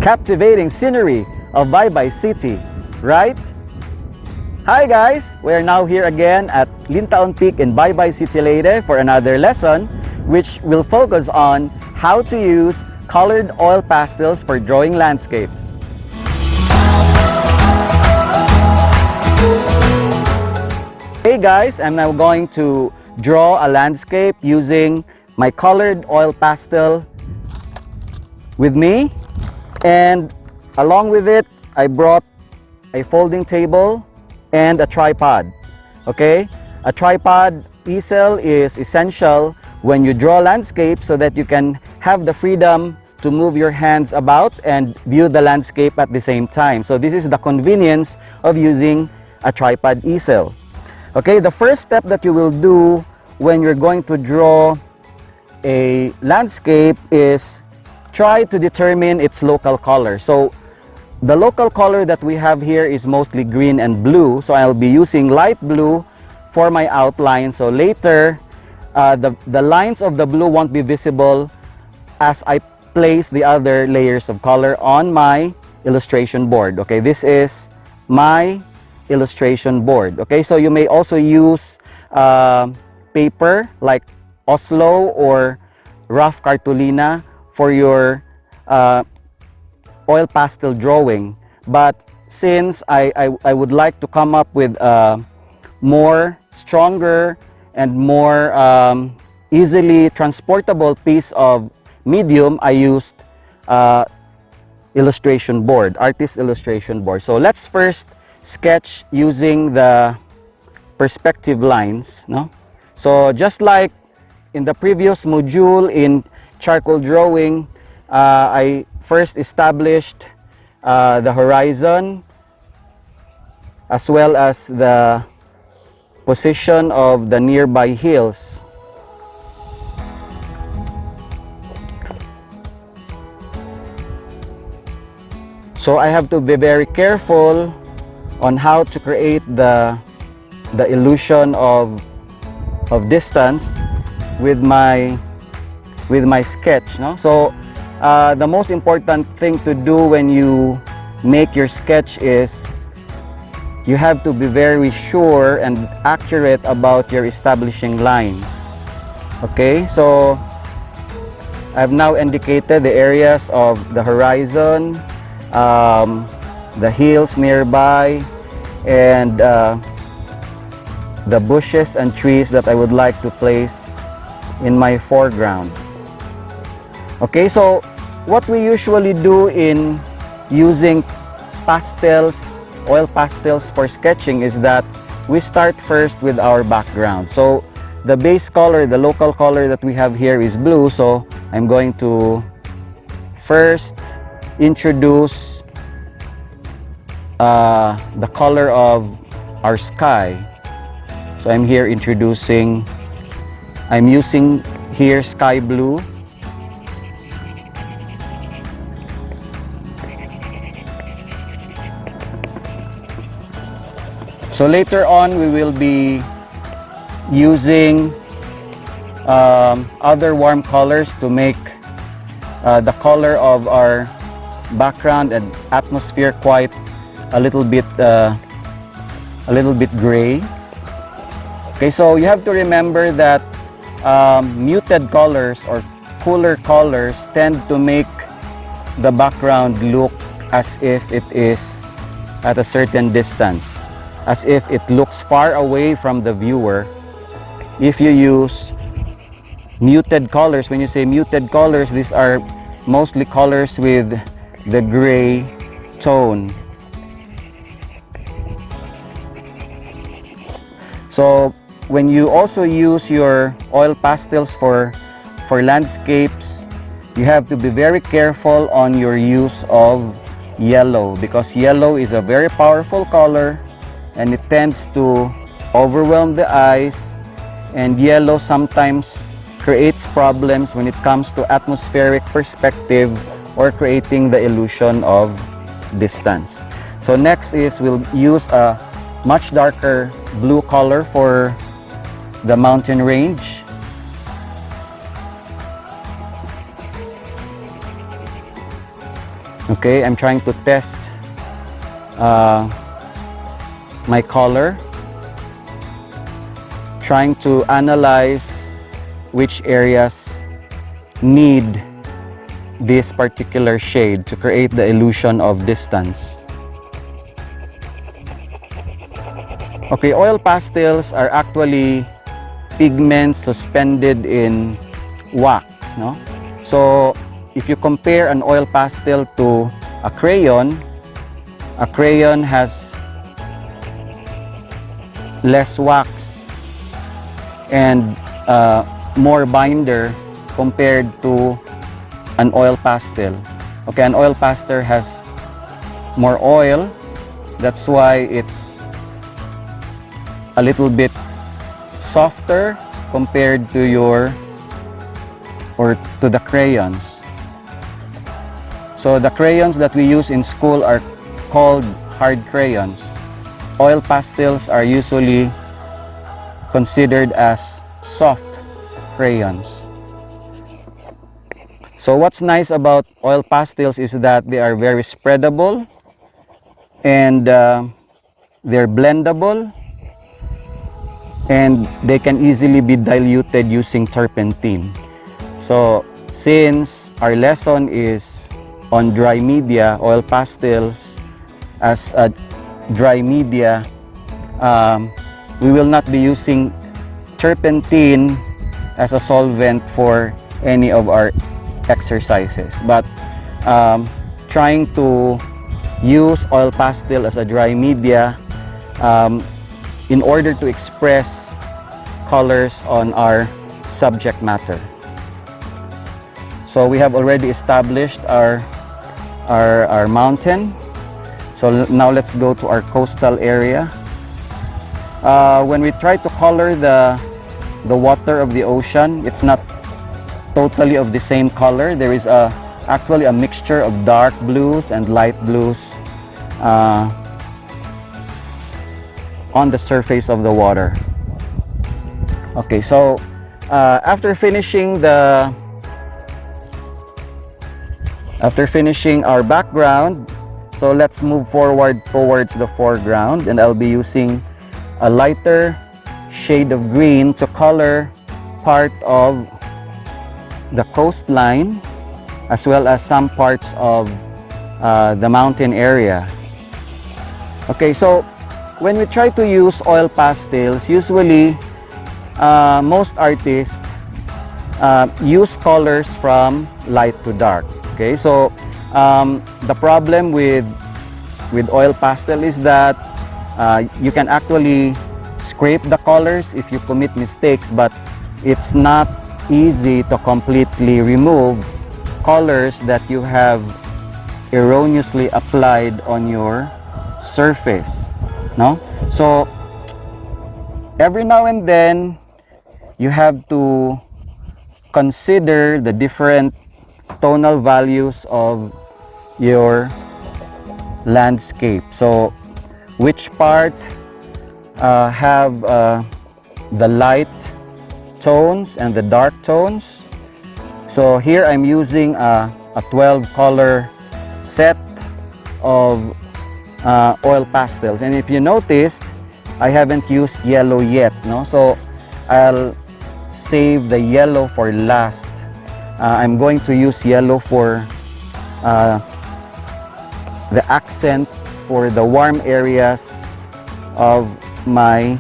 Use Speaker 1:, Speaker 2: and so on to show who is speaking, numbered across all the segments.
Speaker 1: captivating scenery of Baybay City, right? Hi guys! We are now here again at Lintaon Peak in Baybay City, Leyte for another lesson which will focus on how to use colored oil pastels for drawing landscapes. Hey guys, I'm now going to draw a landscape using my colored oil pastel with me, and along with it I brought a folding table and a tripod. Okay, a tripod easel is essential when you draw landscape so that you can have the freedom to move your hands about and view the landscape at the same time. So this is the convenience of using a tripod easel. Okay, the first step that you will do when you're going to draw a landscape is try to determine its local color. So the local color that we have here is mostly green and blue, so I'll be using light blue for my outline. So later the lines of the blue won't be visible as I place the other layers of color on my illustration board. Okay, this is my illustration board. Okay, so you may also use paper like Oslo or rough cartolina for your oil pastel drawing, but since I would like to come up with a more stronger and more easily transportable piece of medium, I used illustration board, artist illustration board. So let's first sketch using the perspective lines, no? So just like in the previous module in charcoal drawing, I first established the horizon as well as the position of the nearby hills. So I have to be very careful on how to create the illusion of distance with my sketch, no? So the most important thing to do when you make your sketch is you have to be very sure and accurate about your establishing lines. Okay, so I've now indicated the areas of the horizon, the hills nearby, and the bushes and trees that I would like to place in my foreground. Okay, so what we usually do in using pastels, oil pastels for sketching is that we start first with our background. So the base color, the local color that we have here is blue, so I'm going to first introduce the color of our sky. So I'm here introducing, I'm using here sky blue. So later on we will be using other warm colors to make the color of our background and atmosphere quite a little bit gray. Okay, so you have to remember that muted colors or cooler colors tend to make the background look as if it is at a certain distance, as if it looks far away from the viewer. If you use muted colors, when you say muted colors, these are mostly colors with the gray tone. So when you also use your oil pastels for landscapes, you have to be very careful on your use of yellow, because yellow is a very powerful color and it tends to overwhelm the eyes, and yellow sometimes creates problems when it comes to atmospheric perspective or creating the illusion of distance. So next is we'll use a much darker blue color for the mountain range. Okay, I'm trying to test my color, trying to analyze which areas need this particular shade to create the illusion of distance. Okay, oil pastels are actually pigments suspended in wax, no? So if you compare an oil pastel to a crayon has less wax and more binder compared to an oil pastel. Okay, an oil pastel has more oil, that's why it's a little bit softer compared to the crayons. So the crayons that we use in school are called hard crayons. Oil pastels are usually considered as soft crayons. So what's nice about oil pastels is that they are very spreadable and they're blendable, and they can easily be diluted using turpentine. So since our lesson is on dry media, oil pastels as a dry media, we will not be using turpentine as a solvent for any of our exercises, but trying to use oil pastel as a dry media in order to express colors on our subject matter. So we have already established our mountain. So now let's go to our coastal area. When we try to color the water of the ocean, it's not totally of the same color. There is actually a mixture of dark blues and light blues on the surface of the water. Okay, so after finishing our background, so let's move forward towards the foreground, and I'll be using a lighter shade of green to color part of the coastline as well as some parts of the mountain area. Okay, so when we try to use oil pastels, usually most artists use colors from light to dark. Okay, so the problem with oil pastel is that you can actually scrape the colors if you commit mistakes, but it's not easy to completely remove colors that you have erroneously applied on your surface, no? So every now and then you have to consider the different tonal values of your landscape. So which part have the light tones and the dark tones. So here I'm using a 12 color set of oil pastels, and if you noticed, I haven't used yellow yet, no? So I'll save the yellow for last. I'm going to use yellow for the accent for the warm areas of my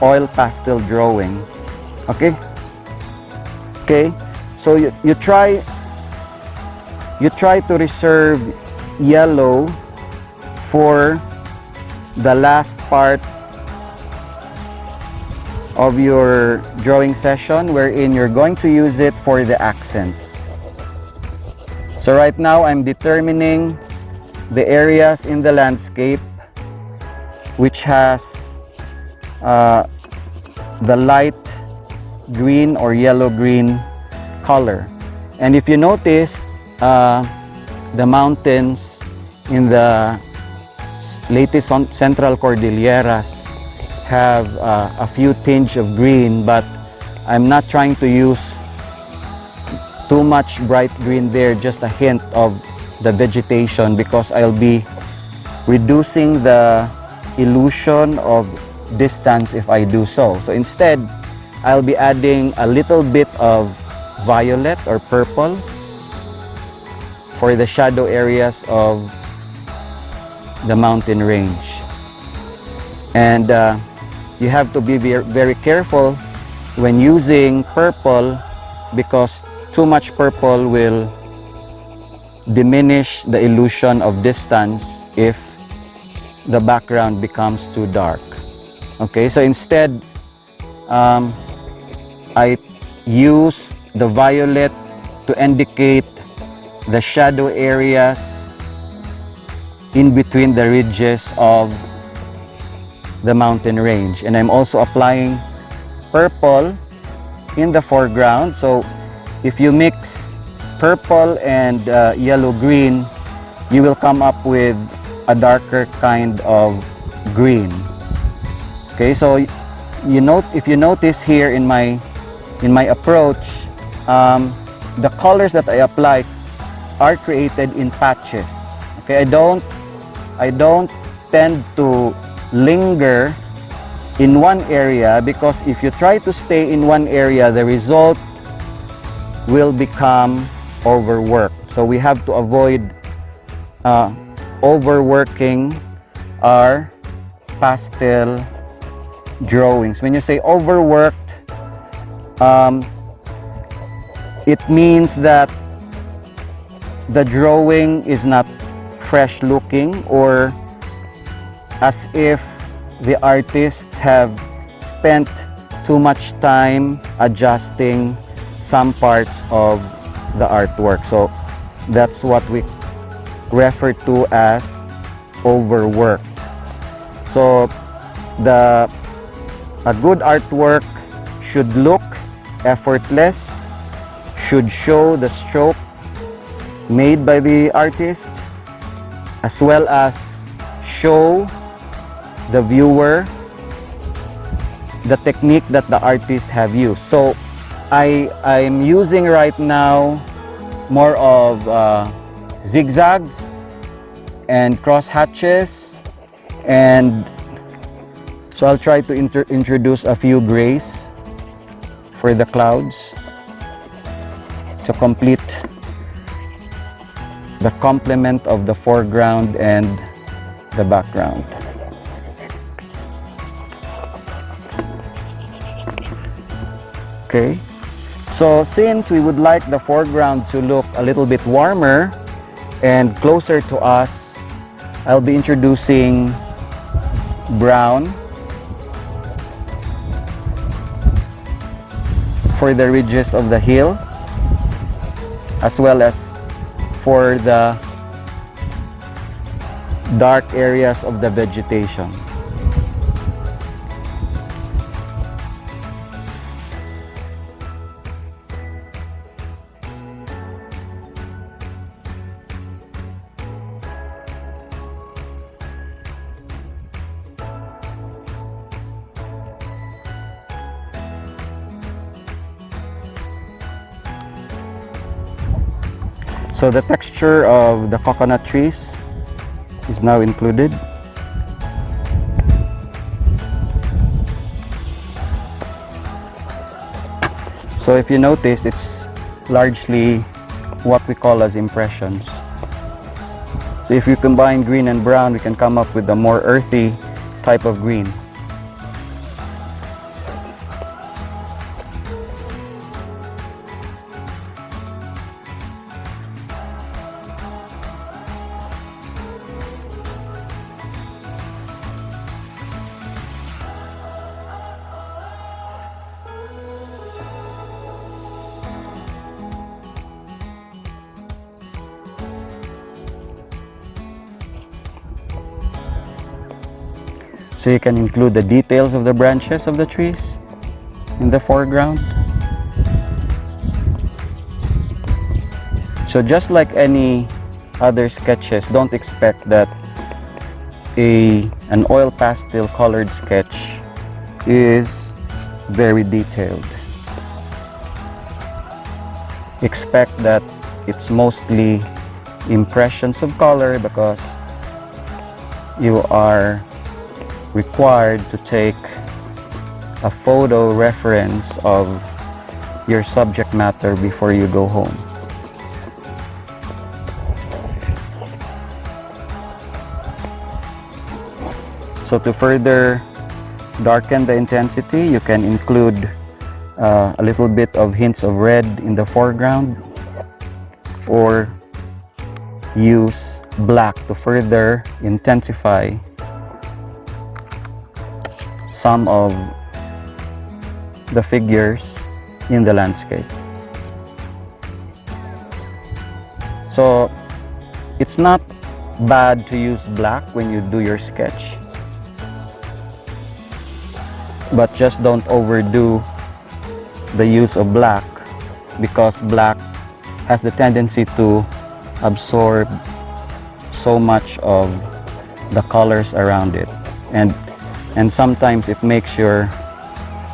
Speaker 1: oil pastel drawing. Okay, so you try to reserve yellow for the last part of your drawing session, wherein you're going to use it for the accents. So right now I'm determining the areas in the landscape which has the light green or yellow-green color. And if you notice, the mountains in the Leyte Central Cordilleras have a few tinge of green, but I'm not trying to use too much bright green there, just a hint of the vegetation because I'll be reducing the illusion of distance if I do so. So instead, I'll be adding a little bit of violet or purple for the shadow areas of the mountain range. And you have to be very careful when using purple because too much purple will diminish the illusion of distance if the background becomes too dark. Okay, so instead I use the violet to indicate the shadow areas in between the ridges of the mountain range, and I'm also applying purple in the foreground. So if you mix purple and yellow-green, you will come up with a darker kind of green. Okay, so if you notice here in my approach, the colors that I apply are created in patches. Okay, I don't tend to linger in one area because if you try to stay in one area, the result will become overworked. So we have to avoid overworking our pastel drawings. When you say overworked, it means that the drawing is not fresh looking, or as if the artists have spent too much time adjusting some parts of the artwork. So that's what we refer to as overworked. So a good artwork should look effortless, should show the stroke made by the artist, as well as show the viewer the technique that the artist have used. So I'm using right now more of zigzags and cross hatches, and so I'll try to introduce a few grays for the clouds to complete the complement of the foreground and the background. Okay, so since we would like the foreground to look a little bit warmer and closer to us, I'll be introducing brown for the ridges of the hill, as well as for the dark areas of the vegetation. So the texture of the coconut trees is now included. So if you notice, it's largely what we call as impressions. So if you combine green and brown, we can come up with a more earthy type of green. So you can include the details of the branches of the trees in the foreground. So just like any other sketches, don't expect that an oil pastel colored sketch is very detailed. Expect that it's mostly impressions of color because you are required to take a photo reference of your subject matter before you go home. So to further darken the intensity, you can include a little bit of hints of red in the foreground, or use black to further intensify some of the figures in the landscape. So it's not bad to use black when you do your sketch, but just don't overdo the use of black, because black has the tendency to absorb so much of the colors around it, and sometimes it makes your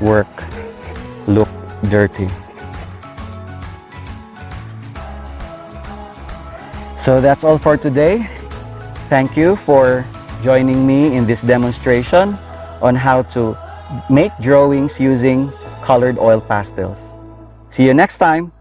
Speaker 1: work look dirty. So that's all for today. Thank you for joining me in this demonstration on how to make drawings using colored oil pastels. See you next time.